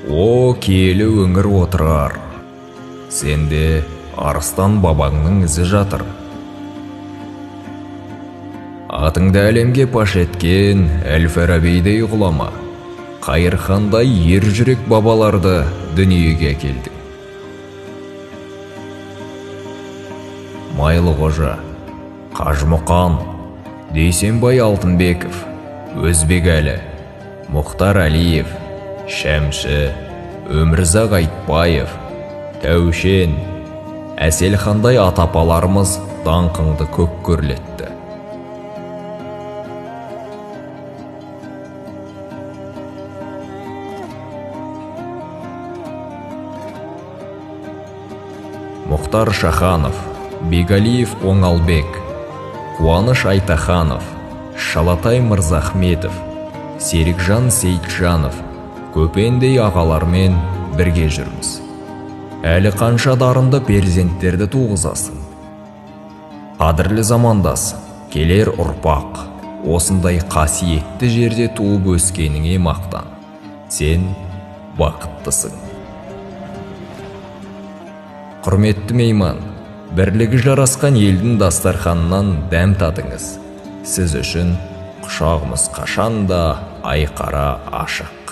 О, киелі өңір отырар, сенде арыстан бабаңның ізі жатыр. Атыңды әлемге паш еткен Әл-Фарабидей ғұлама, Қайырхандай ер жүрек бабаларды дүниеге әкелді. Майлықожа, Қажымұқан, Дүйсенбай Алтынбеков, Өзбекәлі, Мұхтар Әлиев, Шәмші, Өмірзақ Айтбаев, Тәушен, Әселхандай атапаларымыз даңқыңды көк көрлетті. Мұхтар Шаханов, Бегалиев Оңалбек, Қуаныш Айтаханов, Шалатай Мырзахметов, Серікжан Сейтжанов, көпендей ағалармен бірге жүрміз. Әлі қанша дарынды перзенттерді туғызасың. Қадірлі замандас, келер ұрпақ, осындай қасиетті жерде туып өскеніңе мақтан. Сен бақыттысың. Құрметті мейман, бірлігі жарасқан елдің дастарханынан дәм татыңыз. Сіз үшін құшағымыз қашанда айқара ашық.